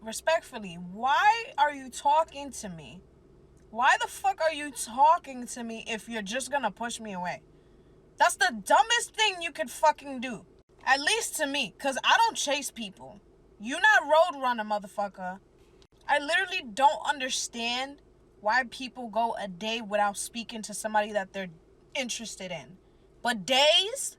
respectfully, why are you talking to me? Why the fuck are you talking to me if you're just gonna push me away? That's the dumbest thing you could fucking do. At least to me, because I don't chase people. You not road runner, motherfucker. I literally don't understand why people go a day without speaking to somebody that they're interested in. But days,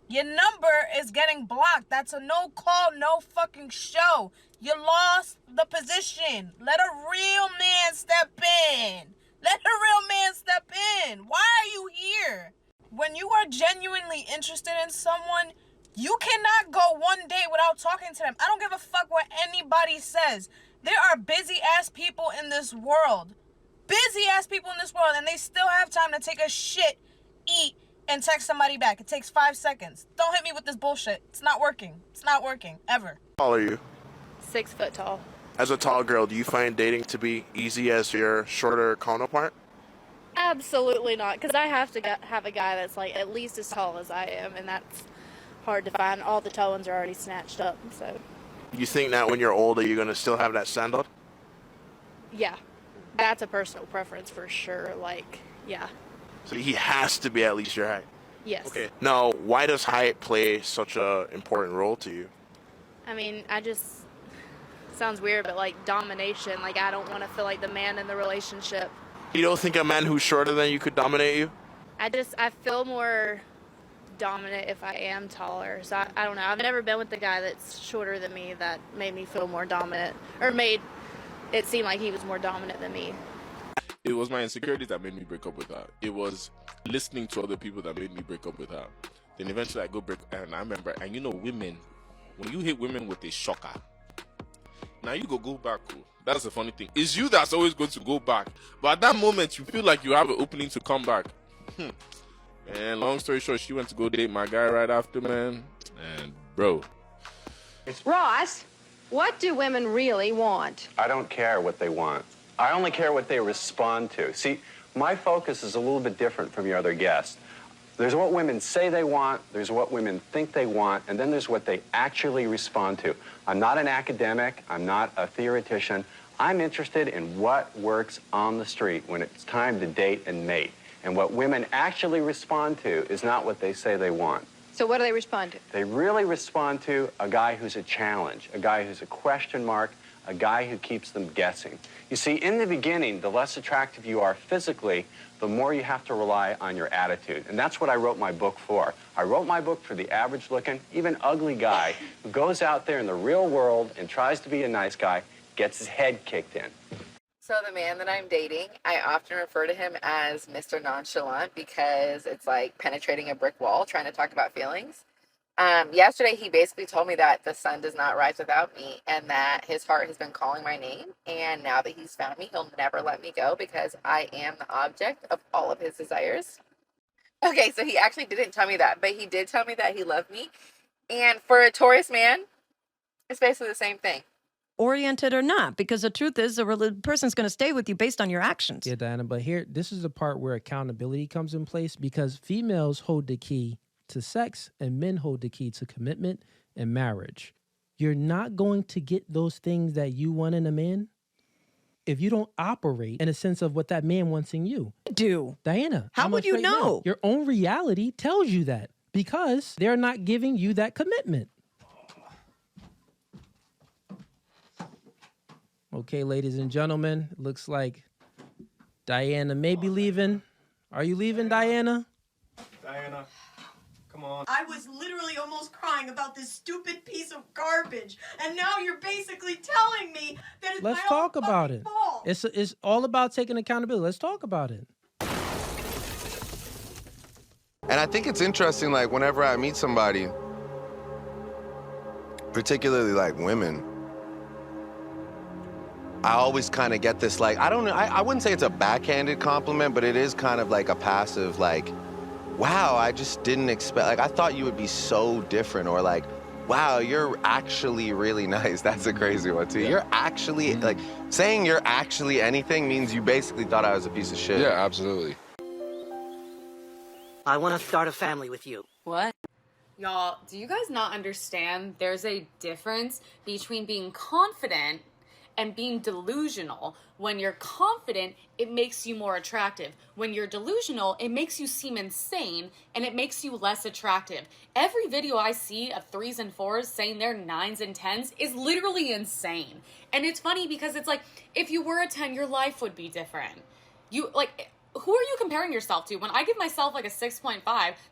your number is getting blocked. That's a no call, no fucking show. You lost the position. Let a real man step in. Let a real man step in. Why are you here? When you are genuinely interested in someone, you cannot go one day without talking to them. I don't give a fuck what anybody says. There are busy-ass people in this world. Busy-ass people in this world, and they still have time to take a shit, eat, and text somebody back. It takes 5 seconds. Don't hit me with this bullshit. It's not working. It's not working, ever. How tall are you? 6 foot tall. As a tall girl, do you find dating to be easy as your shorter counterpart? Absolutely not, because I have to have a guy that's like at least as tall as I am, and that's hard to find. All the tall ones are already snatched up, so. You think that when you're older, you're going to still have that standard? Yeah, that's a personal preference for sure, like, yeah. So he has to be at least your height? Yes. Okay. Now, why does height play such an important role to you? I mean, sounds weird, but like domination, like I don't want to feel like the man in the relationship. You don't think a man who's shorter than you could dominate you? I feel more dominant if I am taller. So I don't know. I've never been with a guy that's shorter than me that made me feel more dominant, or made it seem like he was more dominant than me. It was my insecurities that made me break up with her. It was listening to other people that made me break up with her. Then eventually I go break, and I remember, and you know, women, when you hit women with a shocker, now you go back. That's the funny thing. It's you that's always going to go back. But at that moment, you feel like you have an opening to come back. And long story short, she went to go date my guy right after, man. And bro. Ross, what do women really want? I don't care what they want. I only care what they respond to. See, my focus is a little bit different from your other guests. There's what women say they want, there's what women think they want, and then there's what they actually respond to. I'm not an academic, I'm not a theoretician. I'm interested in what works on the street when it's time to date and mate. And what women actually respond to is not what they say they want. So what do they respond to? They really respond to a guy who's a challenge, a guy who's a question mark, a guy who keeps them guessing. You see, in the beginning, the less attractive you are physically, the more you have to rely on your attitude. And that's what I wrote my book for. I wrote my book for the average-looking, even ugly guy who goes out there in the real world and tries to be a nice guy, gets his head kicked in. So the man that I'm dating, I often refer to him as Mr. Nonchalant because it's like penetrating a brick wall, trying to talk about feelings. Yesterday, he basically told me that the sun does not rise without me and that his heart has been calling my name. And now that he's found me, he'll never let me go because I am the object of all of his desires. Okay, so he actually didn't tell me that, but he did tell me that he loved me. And for a Taurus man, it's basically the same thing. Oriented or not, because the truth is the person's going to stay with you based on your actions. Yeah, Diana, but here, this is the part where accountability comes in place because females hold the key to sex and men hold the key to commitment and marriage. You're not going to get those things that you want in a man if you don't operate in a sense of what that man wants in you. Do. Diana. How would you know? Now. Your own reality tells you that because they're not giving you that commitment. Okay, ladies and gentlemen, it looks like Diana may be leaving. Are you leaving, Diana? Diana, come on. I was literally almost crying about this stupid piece of garbage, and now you're basically telling me that it's Let's my talk own about it. fault. It's all about taking accountability. Let's talk about it. And I think it's interesting, like, whenever I meet somebody, particularly like women, I always kind of get this, like, I don't know, I wouldn't say it's a backhanded compliment, but it is kind of like a passive, like, wow, I just didn't expect, like, I thought you would be so different, or like, wow, you're actually really nice. That's a crazy one, too. Yeah. You're actually, like, saying you're actually anything means you basically thought I was a piece of shit. Yeah, absolutely. I want to start a family with you. What? Y'all, do you guys not understand there's a difference between being confident and being delusional? When you're confident, it makes you more attractive. When you're delusional, it makes you seem insane and it makes you less attractive. Every video I see of 3s and 4s saying they're 9s and 10s is literally insane. And it's funny because it's like, if you were a 10, your life would be different. You, like, who are you comparing yourself to? When I give myself like a 6.5,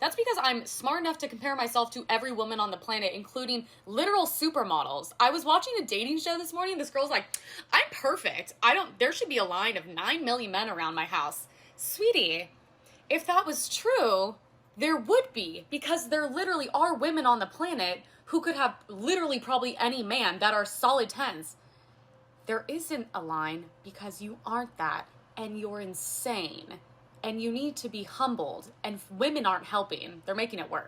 that's because I'm smart enough to compare myself to every woman on the planet, including literal supermodels. I was watching a dating show this morning. This girl's like, I'm perfect. There should be a line of 9 million men around my house. Sweetie, if that was true, there would be, because there literally are women on the planet who could have literally probably any man that are solid 10s. There isn't a line because you aren't that. And you're insane. And you need to be humbled. And women aren't helping. They're making it worse.